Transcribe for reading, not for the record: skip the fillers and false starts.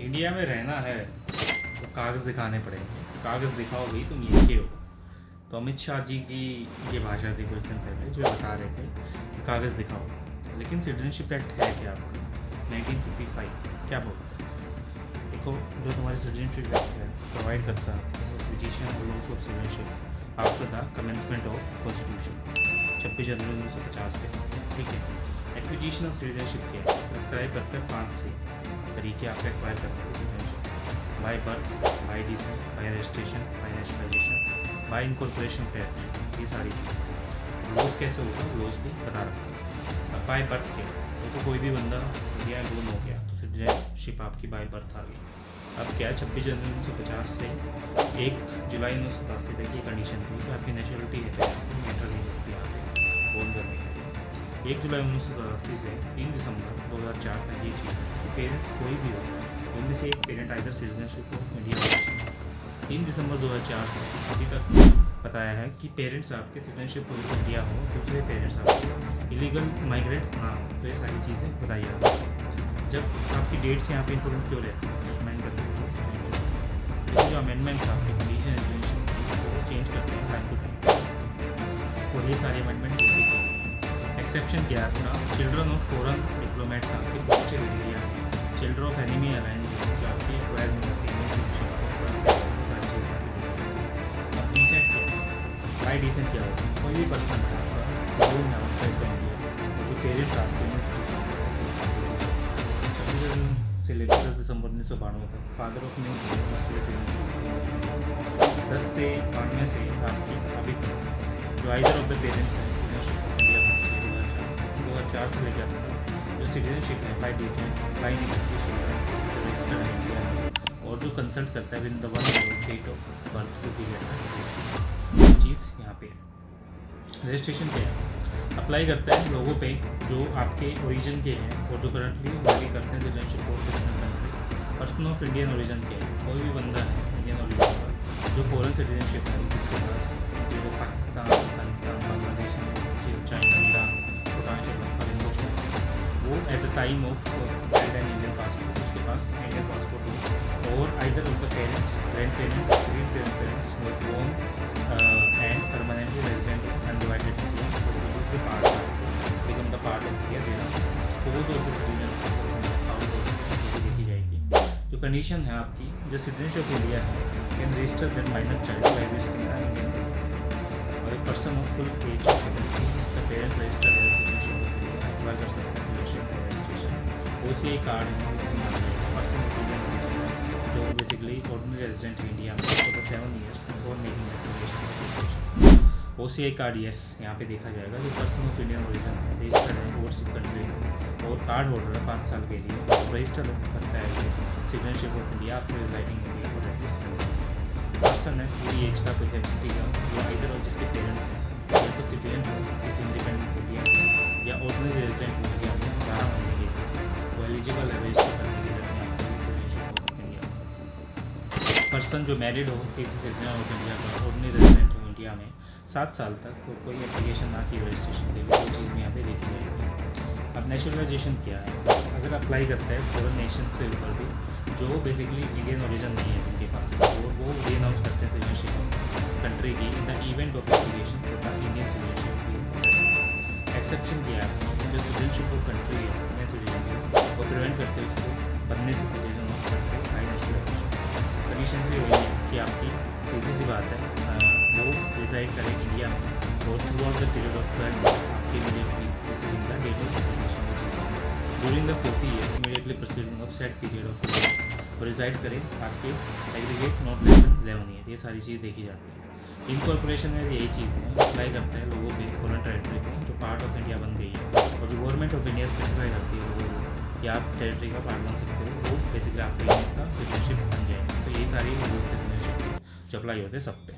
India में रहना है तो कागज़ दिखाने पड़ेंगे। कागज़ दिखाओ भाई, तुम ये के हो। तो अमित शाह जी की ये भाषा थी कुछ दिन पहले, जो बता रहे थे कि कागज़ दिखाओ। लेकिन सिटीजनशिप एक्ट है क्या आपका 1955 क्या बोलता है? देखो, जो तुम्हारी सिटीजनशिप एक्ट है प्रोवाइड करता है एक्विजिशन और loss of citizenship after the commencement of constitution 26 जनवरी 1950 के, ठीक है। एक्विजिशन ऑफ सिटीजनशिप के प्रिस्क्राइब करते हैं 5 से तरीके आप एक्वायर करते हैं citizenship: by birth, by descent, by registration, by nationalisation, by incorporation पेट। ये सारी चीज़ लॉस कैसे होगा, लॉस भी बता रखते हैं। अब बाय बर्थ के देखो, कोई भी बंदा इंडिया में बोर्न हो गया तो सिटीजनशिप आपकी बाय बर्थ आ गई। अब क्या है, 26 जनवरी 1950 से 1 जुलाई 1987 तक ये कंडीशन थी कि आपकी नेशनलिटी है मैटर नहीं होती यहाँ पे बोर्न करने के लिए। 1 जुलाई 1987 से 3 दिसंबर 2004 तक ये चीज़ है कि पेरेंट्स कोई भी हो, उनमें से एक parent either citizenship of India. 3 दिसंबर 2004 से अभी तक बताया है कि पेरेंट्स आपके सिटीजनशिप ऑफ इंडिया हो, दूसरे पेरेंट्स आपके इलीगल माइग्रेट ना हो। तो ये सारी चीज़ें बताई जाती हैं। जब आपकी डेट्स यहाँ पे इंपॉर्टेंट क्यों रहती है, लेकिन जो अमेंडमेंट्स आपके कंडीशन को चेंज करते हैं टाइम टू टाइम, और ये सारे अमेंडमेंट होते हैं। एक्सेप्शन क्या है अपना, चिल्ड्रन ऑफ फॉरेन डिप्लोमेट्स आपके posted area, children of enemy alliance जो आपकी एक्वायर में होती है। अब डिसेंट क्या है, बाई डिसेंट क्या होता है, कोई भी पर्सन है आपका जो है आउटसाइड इंडिया और जो पेरेंट्स आपके से लेकर 10 दिसंबर 1992 तक फादर ऑफ न्यू 10 से 92 से आपकी अभी तक जो आइदर ऑफ द पेरेंट्स हैं सिटीजनशिप इंडिया 2004 से लेकर अब तक जो सिटीजनशिप है बाई डिसेंट, बाई रजिस्टर्ड है इंडिया में, और जो कंसल्ट करता है with the 1 date of birth to be get चीज़ यहाँ पे रजिस्ट्रेशन क्या है, अप्लाई करता है लोगों पे जो आपके ओरिजिन के हैं और जो करंटली वर्क करते हैं citizenship of country. Person of Indian origin के हैं, कोई भी बंदा है इंडियन ओरिजिन का जो फॉरेन सिटीजनशिप है जिसके पास, जो पाकिस्तान, अफगानिस्तान, बांग्लादेश, चाइना, ईरान, भूटान, श्रीलंका में कुछ वो at the time of an Indian passport, उसके पास इंडियन पासपोर्ट हो, और either of the parents, grand parents, great parents was born and permanently resident undivided India part become the part of India देना spouse of the citizen देखी जाएगी। जो condition है आपकी, जो सिटीजनशिप ऑफ इंडिया है can register their minor child bye registering the Indian culture, और एक person of full age of इसका पेरेंट्स रजिस्टर है सिटीजनशिप ऑफ इंडिया अप्लाई कर सकते हैं सिटीजनशिप रजिस्ट्रेशन। OCI कार्ड है पर्सन ऑफ इंडियन ओरिजिन जो बेसिकली ऑर्डिनरी रेजिडेंट इंडिया में for the 7 years before making application. OCI card yes यहाँ पे देखा जाएगा, जो पर्सन ऑफ इंडियन ओरिजिन है रजिस्टर्ड है ओवरसीज कंट्री में और कार्ड होल्डर है 5 साल के लिए, रजिस्टर्ड करता है citizenship of India after residing India for at least 10 years. Person है पूरी एज का कैपेसिटी का, जो आइदर और जिसके पेरेंट्स हैं या तो सिटीजन हो किसी इंडिपेंडेंट इंडिया में या ऑर्डिनरी रेजिडेंट इंडिया में 12 महीने के लिए, वो एलिजिबल है रजिस्टर करने के लिए अपने सिटीजनशिप ऑफ इंडिया। पर्सन जो मैरिड हो किसी सिटीजन ऑफ इंडिया का, ऑर्डिनरी रेजिडेंट हो इंडिया में 7 साल तक वो कोई एप्लीकेशन ना की रजिस्ट्रेशन के लिए, वो चीज़ में यहाँ पे देखी जाएगी। अब नेशनलाइजेशन क्या है, अगर अप्लाई करता है फॉरेन नेशन से ऊपर भी जो बेसिकली इंडियन ओरिजिन नहीं है जिनके पास, और वो री अनाउंस करते हैं सिटीजनशिप कंट्री की in the event of application for the Indian citizenship. Exception किया है जो सिटीजनशिप ऑफ कंट्री है इंडियन सिटीजन वो प्रिवेंट करते हैं उसको बनने से citizen of country by nationalisation. Condition से वही है कि आपकी सीधी सी बात है वो रिजाइड करें इंडिया में और throughout the period of 12 आपकी immediately proceeding the date of application during the 40 year immediately proceeding of set period of वो रिजाइड करें आपके aggregate not less than 11 year. ये सारी चीज़ देखी जाती है। इनकॉर्पोरेशन में भी यही चीज़ है, अप्लाई करता है लोगों पे फॉरेन टेरिटरी पे जो पार्ट ऑफ इंडिया बन गई है, और जो गवर्नमेंट ऑफ इंडिया स्पेसिफाई करती है लोगों को कि आप टेरिटरी का पार्ट बन सकते हो, वो बेसिकली आपके इंडिया का सिटीजनशिप बन जाएंगे। तो यही सारी सिटीजनशिप जो अप्लाई होते हैं सब पे।